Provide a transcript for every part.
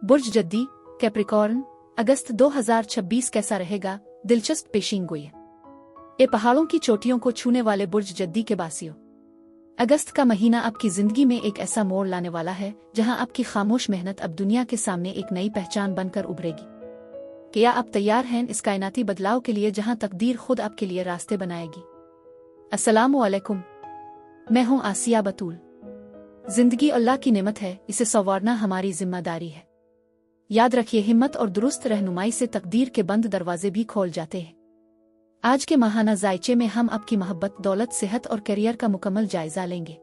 बुर्ज जद्दी, Capricorn, अगस्त 2026 कैसा रहेगा? दिलचस्प पेशीनगोई। ये पहाड़ों की चोटियों को छूने वाले बुर्ज जद्दी के बासियों, अगस्त का महीना आपकी जिंदगी में एक ऐसा मोड़ लाने वाला है जहां आपकी खामोश मेहनत अब दुनिया के सामने एक नई पहचान बनकर उभरेगी। क्या आप तैयार हैं इस कायनाती बदलाव के लिए जहां तकदीर खुद आपके लिए रास्ते बनाएगी? अस्सलामु अलैकुम, मैं हूं आसिया बतूल। जिंदगी अल्लाह की नेमत है, इसे संवारना हमारी जिम्मेदारी है। याद रखिए, हिम्मत और दुरुस्त रहनुमाई से तकदीर के बंद दरवाजे भी खोल जाते हैं। आज के माहाना जायचे में हम आपकी मोहब्बत, दौलत, सेहत और करियर का मुकम्मल जायजा लेंगे।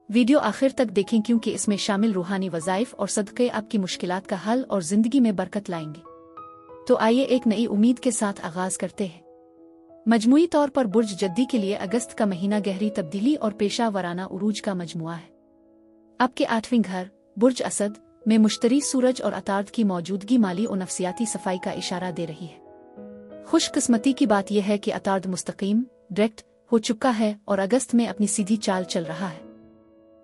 वीडियो आखिर तक देखें क्योंकि इसमें शामिल रूहानी वज़ाइफ और सदक़े आपकी मुश्किलात का हल और जिंदगी में बरकत लाएंगे। तो आइए एक नई उम्मीद के साथ आगाज करते हैं। मजमूई तौर पर बुर्ज जद्दी के लिए अगस्त का महीना गहरी तब्दीली और पेशा वराना उरूज का मजमुआ है। आपके 8वें घर बुर्ज असद में मुश्तरी सूरज और अतार्द की मौजूदगी माली और नफसियाती सफाई का इशारा दे रही है। खुशकिस्मती की बात यह है कि अतार्द मुस्तकीम डायरेक्ट हो चुका है और अगस्त में अपनी सीधी चाल चल रहा है।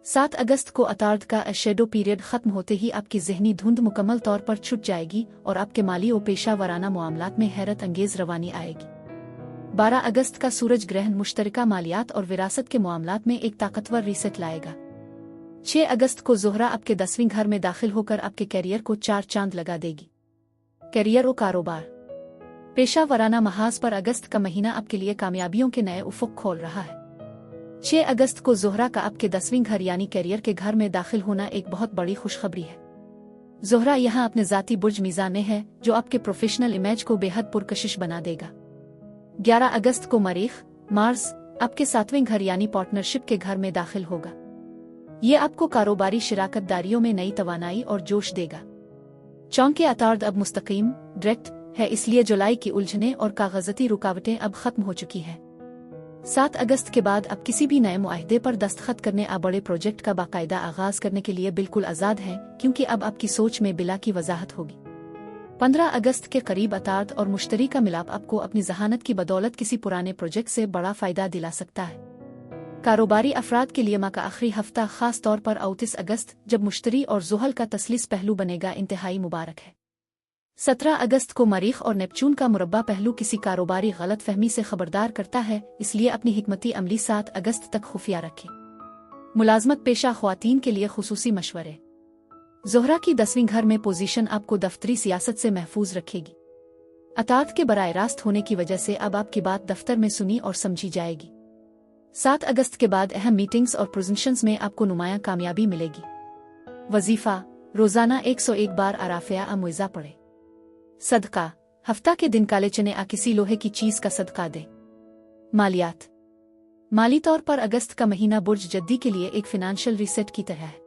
7 अगस्त को अतार्द का शेडो पीरियड खत्म होते ही आपकी जहनी धुंध मुकम्मल तौर पर छुट जाएगी और आपके माली और पेशा वराना मामलात में हैरत अंगेज रवानी आएगी। 12 अगस्त का सूरज ग्रहण मुश्तरका मालियात और विरासत के मामलात में एक ताकतवर रीसेट लाएगा। 6 अगस्त को ज़ोहरा आपके 10वें घर में दाखिल होकर आपके कैरियर को 4 चांद लगा देगी। कैरियर और कारोबार, पेशा वराना महाज पर अगस्त का महीना आपके लिए कामयाबियों के नए उफक खोल रहा है। 6 अगस्त को ज़ोहरा का आपके 10वें घर यानी कैरियर के घर में दाखिल होना एक बहुत बड़ी खुशखबरी है। ज़ोहरा यहाँ अपने ज़ाती बुर्ज मीज़ान में है जो आपके प्रोफेशनल इमेज को बेहद पुरकशिश बना देगा। 11 अगस्त को मरीख मार्स आपके 7वें घर यानी पार्टनरशिप के घर में दाखिल होगा। ये आपको कारोबारी शिराकतदारियों में नई तवानाई और जोश देगा। चौंके अतार्द अब मुस्तकीम डायरेक्ट है, इसलिए जुलाई की उलझनें और कागजती रुकावटें अब खत्म हो चुकी हैं। 7 अगस्त के बाद अब किसी भी नए मुआहदे पर दस्तखत करने या बड़े प्रोजेक्ट का बाकायदा आगाज करने के लिए बिल्कुल आज़ाद हैं, क्योंकि अब आपकी सोच में बिला की वजाहत होगी। 15 अगस्त के करीब अतार्द और मुश्तरी का मिलाप आपको अपनी जहानत की बदौलत किसी पुराने प्रोजेक्ट से बड़ा फायदा दिला सकता है। कारोबारी अफराद के लिए माह का आखिरी हफ्ता खास तौर पर 29 अगस्त जब मुश्तरी और ज़ुहल का तसलीस पहलू बनेगा इंतहाई मुबारक है। 17 अगस्त को मरीख और नेपचून का मुरब्बा पहलू किसी कारोबारी गलत फहमी से खबरदार करता है, इसलिए अपनी हिकमती अमली 7 अगस्त तक खुफिया रखें। मुलाजमत पेशा ख्वातीन के लिए खुसूसी मशवरे। ज़ोहरा की 10वीं घर में पोजीशन आपको दफ्तरी सियासत से महफूज रखेगी। अतार्द के बराह रास्त होने की वजह से अब आपकी बात दफ्तर में सुनी और समझी जाएगी। 7 अगस्त के बाद अहम मीटिंग्स और प्रेजेंटेशंस में आपको नुमायां कामयाबी मिलेगी। वजीफा, रोजाना 101 बार अराफिया अमुइजा पढ़े। सदका, हफ्ता के दिन काले चने या किसी लोहे की चीज का सदका दे। मालियात, माली तौर पर अगस्त का महीना बुर्ज जद्दी के लिए एक फिनेंशियल रीसेट की तरह है।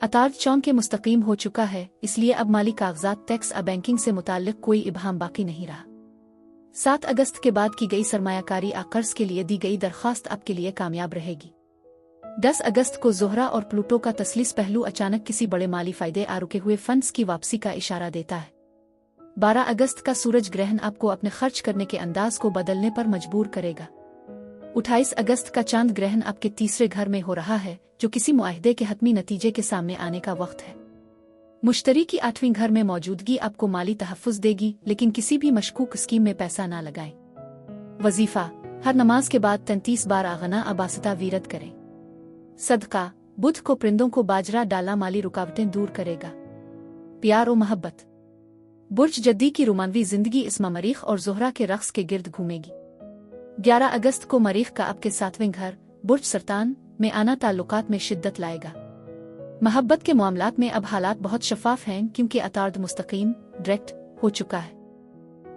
अतार्द चौंक के मुस्तकीम हो चुका है, इसलिए अब माली कागजात, टैक्स और बैंकिंग से मुताल्लिक कोई इबहाम बाकी नहीं रहा। 7 अगस्त के बाद की गई सरमायाकारी या कर्ज के लिए दी गई दरख्वास्त आपके लिए कामयाब रहेगी। 10 अगस्त को ज़ोहरा और प्लूटो का तसलीस पहलू अचानक किसी बड़े माली फायदे आ रुके हुए फंड्स की वापसी का इशारा देता है। 12 अगस्त का सूरज ग्रहण आपको अपने खर्च करने के अंदाज को बदलने पर मजबूर करेगा। 28 अगस्त का चांद ग्रहण आपके 3रे घर में हो रहा है, जो किसी मुआहदे के हतमी नतीजे के सामने आने का वक्त है। मुश्तरी की 8वीं घर में मौजूदगी आपको माली तहफ़्फ़ुज़ देगी, लेकिन किसी भी मशकूक स्कीम में पैसा ना लगाएं। वजीफा, हर नमाज के बाद 33 बार आगना अबासता वीरत करें। सदका, बुध को परिंदों को बाजरा डालना माली रुकावटें दूर करेगा। प्यार और मोहब्बत, बुर्ज जद्दी की रोमानवी जिंदगी इस मरीख और ज़ोहरा के रक्स के गिर्द घूमेगी। 11 अगस्त को मरीख का आपके 7वें घर बुर्ज सरतान में आना ताल्लुकात में शिद्दत लाएगा। मोहब्बत के मामलात में अब हालात बहुत शफाफ हैं, क्योंकि अतार्द मुस्तकीम डायरेक्ट हो चुका है।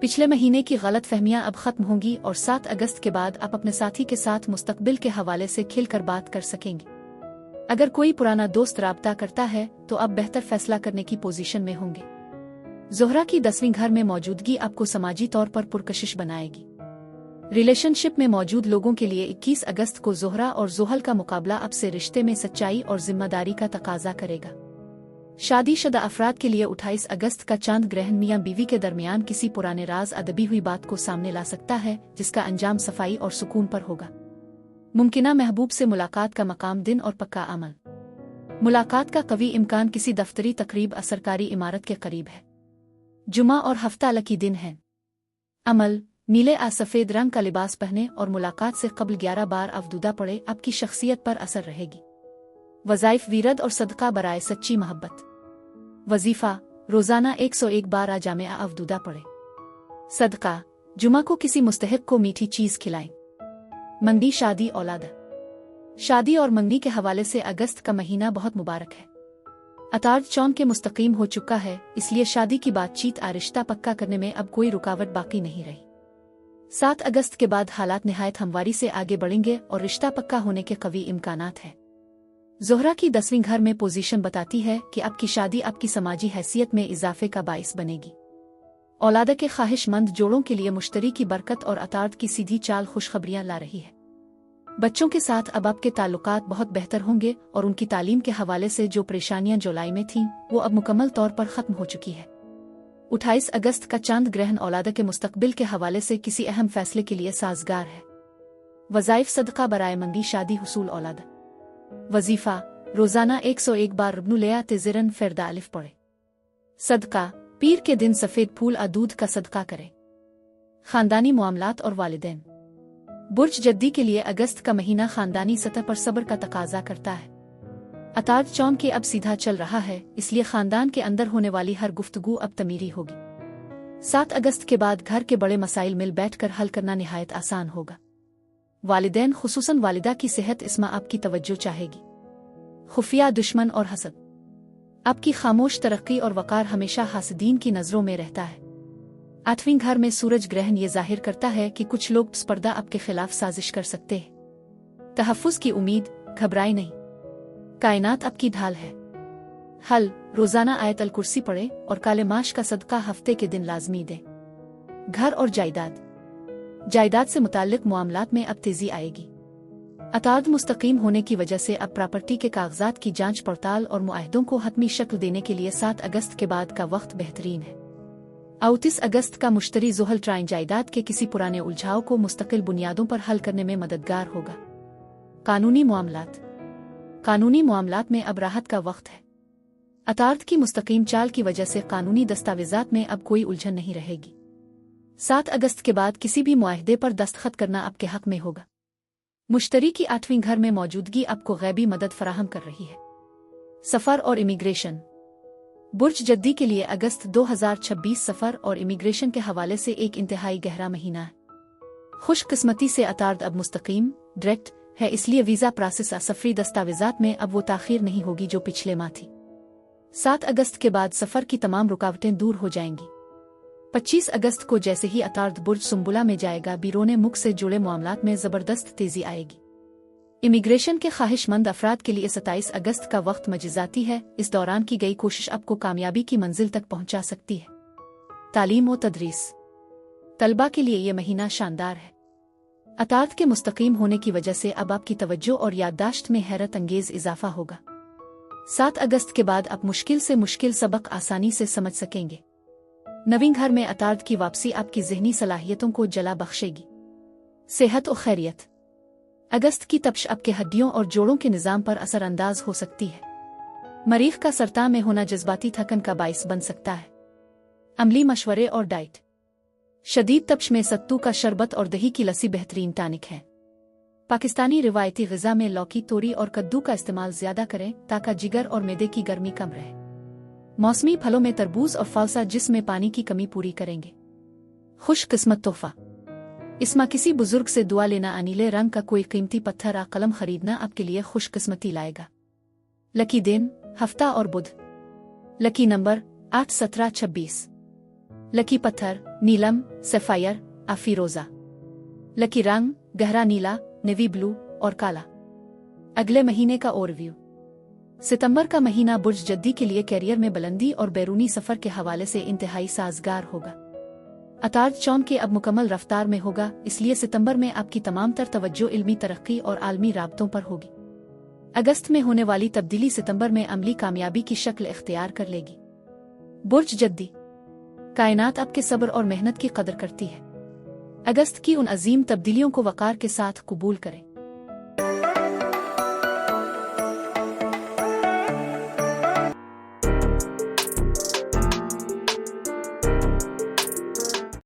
पिछले महीने की गलत फहमियां अब खत्म होंगी और 7 अगस्त के बाद आप अपने साथी के साथ मुस्तकबिल के हवाले से खिलकर बात कर सकेंगे। अगर कोई पुराना दोस्त राब्ता करता है तो अब बेहतर फैसला करने की पोजीशन में होंगे। ज़ोहरा की 10वीं घर में मौजूदगी आपको समाजी तौर पर पुरकशिश बनाएगी। रिलेशनशिप में मौजूद लोगों के लिए 21 अगस्त को ज़ोहरा और ज़ुहल का मुकाबला अब से रिश्ते में सच्चाई और जिम्मेदारी का तकाजा करेगा। शादीशुदा अफराद के लिए 28 अगस्त का चांद ग्रहण मियां बीवी के दरमियान किसी पुराने राज अदबी हुई बात को सामने ला सकता है, जिसका अंजाम सफाई और सुकून पर होगा। मुमकिना महबूब से मुलाकात का मकाम दिन और पक्का अमल। मुलाकात का कवी इम्कान किसी दफ्तरी तकरीब असरकारी इमारत के करीब है। जुमा और हफ्ता लकी दिन है। अमल, नीले आ सफ़ेद रंग का लिबास पहने और मुलाकात से कबल 11 बार अवदूदा पड़े, आपकी शख्सियत पर असर रहेगी। वज़ाइफ, वीरद और सदका बराए सच्ची मोहब्बत। वजीफ़ा, रोज़ाना 101 बार आ जामिया अवदूदा पड़े। सदका, जुमा को किसी मुस्तहिक को मीठी चीज़ खिलाएं। मंदी, शादी, औलाद। शादी और मंगनी के हवाले से अगस्त का महीना बहुत मुबारक है। अतार्द चौन के मुस्तकीम हो चुका है, इसलिए शादी की बातचीत आ रिश्ता पक्का करने में अब कोई रुकावट बाकी नहीं रही। 7 अगस्त के बाद हालात निहायत हमवारी से आगे बढ़ेंगे और रिश्ता पक्का होने के कवी इम्कानात हैं। ज़ोहरा की 10वीं घर में पोजीशन बताती है कि आपकी शादी आपकी समाजी हैसियत में इजाफे का बाइस बनेगी। औलाद के ख्वाहिशमंद जोड़ों के लिए मुश्तरी की बरकत और अतार्द की सीधी चाल खुशखबरियां ला रही है। बच्चों के साथ अब आपके ताल्लुकात बहुत बेहतर होंगे और उनकी तालीम के हवाले से जो परेशानियां जुलाई में थीं, वो अब मुकम्मल तौर पर ख़त्म हो चुकी है। 28 अगस्त का चांद ग्रहण औलाद के मुस्तकबिल के हवाले से किसी अहम फैसले के लिए साजगार है। वज़ाइफ, सदका बराए मंदी, शादी, हुसूल औलाद। वजीफ़ा, रोज़ाना 101 बार रब्नुलया तेज़िरन फ़िरदा अलिफ पढ़े। सदका, पीर के दिन सफ़ेद फूल आ दूध का सदका करें। ख़ानदानी मामलात और वालिदैन। बुर्ज जद्दी के लिए अगस्त का महीना ख़ानदानी सतह पर सब्र का तकाजा करता है। अतार्द चौन के अब सीधा चल रहा है, इसलिए ख़ानदान के अंदर होने वाली हर गुफ्तगू अब तमीरी होगी। 7 अगस्त के बाद घर के बड़े मसाइल मिल बैठकर हल करना निहायत आसान होगा। वालिदैन, खुसूसन वालिदा की सेहत इसमें आपकी तवज्जो चाहेगी। खुफिया दुश्मन और हसद। आपकी खामोश तरक्की और वक़ार हमेशा हासदीन की नज़रों में रहता है। 8वीं घर में सूरज ग्रहण ये जाहिर करता है कि कुछ लोग स्पर्धा आपके खिलाफ साजिश कर सकते हैं। तहफ़्फ़ुज़ की उम्मीद, घबराए नहीं, कायनात आपकी ढाल है। हल, रोज़ाना आयत अल कुर्सी पढ़े और काले माश का सदका हफ्ते के दिन लाजमी दें। घर और जायदाद। जायदाद से मुताल्लिक मामलात में अब तेज़ी आएगी। अतार्द मुस्तकीम होने की वजह से अब प्रॉपर्टी के कागजात की जांच पड़ताल और मुआहदों को हतमी शक्ल देने के लिए 7 अगस्त के बाद का वक्त बेहतरीन है। 29 अगस्त का मुश्तरी ज़ुहल ट्राइन जायदाद के किसी पुराने उलझाव को मुस्तकिल बुनियादों पर हल करने में मददगार होगा। कानूनी मामलात। कानूनी मामलात में अब राहत का वक्त है। अतार्द की मुस्तकीम चाल की वजह से कानूनी दस्तावेजात में अब कोई उलझन नहीं रहेगी। 7 अगस्त के बाद किसी भी मुआहदे पर दस्तखत करना आपके हक में होगा। मुश्तरी की 8वीं घर में मौजूदगी आपको गैबी मदद फराहम कर रही है। सफ़र और इमिग्रेशन। बुर्ज जद्दी के लिए अगस्त 2026 सफ़र और इमिग्रेशन के हवाले से एक इंतहाई गहरा महीना है। खुशकिस्मती से अतार्द अब मुस्तकीम, डायरेक्ट है, इसलिए वीज़ा प्रोसेस सफ़री दस्तावेजात में अब वो ताख़ीर नहीं होगी जो पिछले माह थी। 7 अगस्त के बाद सफ़र की तमाम रुकावटें दूर हो जाएंगी। 25 अगस्त को जैसे ही अतार्द बुर्ज सुम्बुला में जाएगा, बीरोने मुख से जुड़े मामलात में ज़बरदस्त तेज़ी आएगी। इमिग्रेशन के ख्वाहिशमंद अफराद के लिए 27 अगस्त का वक्त मजिज़ाती है। इस दौरान की गई कोशिश आपको कामयाबी की मंजिल तक पहुंचा सकती है। तालीम व तदरीस। तलबा के लिए यह महीना शानदार है। अतार्द के मुस्तकीम होने की वजह से अब आपकी तवज्जो और याददाश्त में हैरत अंगेज इजाफा होगा। 7 अगस्त के बाद आप मुश्किल से मुश्किल सबक आसानी से समझ सकेंगे। 9वीं घर में अतार्द की वापसी आपकी ज़हनी सलाहियतों को जला बख्शेगी। सेहत और खैरियत। अगस्त की तपश आपके हड्डियों और जोड़ों के निज़ाम पर असरअंदाज हो सकती है। मरीख का सरता में होना जज्बाती थकन का बाइस बन सकता है। अमली मशवरे और डाइट। शदीद तपश में सत्तू का शरबत और दही की लस्सी बेहतरीन टानिक है। पाकिस्तानी रिवायती ग़िज़ा में लौकी, तोरी और कद्दू का इस्तेमाल ज़्यादा करें ताकि जिगर और मैदे की गर्मी कम रहे। मौसमी फलों में तरबूज और फालसा जिस्म में पानी की कमी पूरी करेंगे। खुशकिस्मत तोहफा। इसमें किसी बुजुर्ग से दुआ लेना, अनीले रंग का कोई कीमती पत्थर या कलम खरीदना आपके लिए खुशकिस्मती लाएगा। लकी दिन, हफ्ता और बुध। Lucky number 8, 17, 26। लकी पत्थर, नीलम, सफ़ायर, आफिरोजा। लकी रंग, गहरा नीला, नेवी ब्लू और काला। अगले महीने का ओवरव्यू। सितंबर का महीना बुर्ज जद्दी के लिए कैरियर में बुलंदी और बैरूनी सफ़र के हवाले से इंतहाई साजगार होगा। अतार्द चौन के अब मुकम्मल रफ्तार में होगा, इसलिए सितंबर में आपकी तमाम तर तवज्जो इल्मी तरक्की और आलमी राबतों पर होगी। अगस्त में होने वाली तब्दीली सितंबर में अमली कामयाबी की शक्ल इख्तियार कर लेगी। बुर्ज जद्दी। कायनात आपके सब्र और मेहनत की कदर करती है। अगस्त की उन अजीम तब्दीलियों को वक़ार के साथ कबूल करें।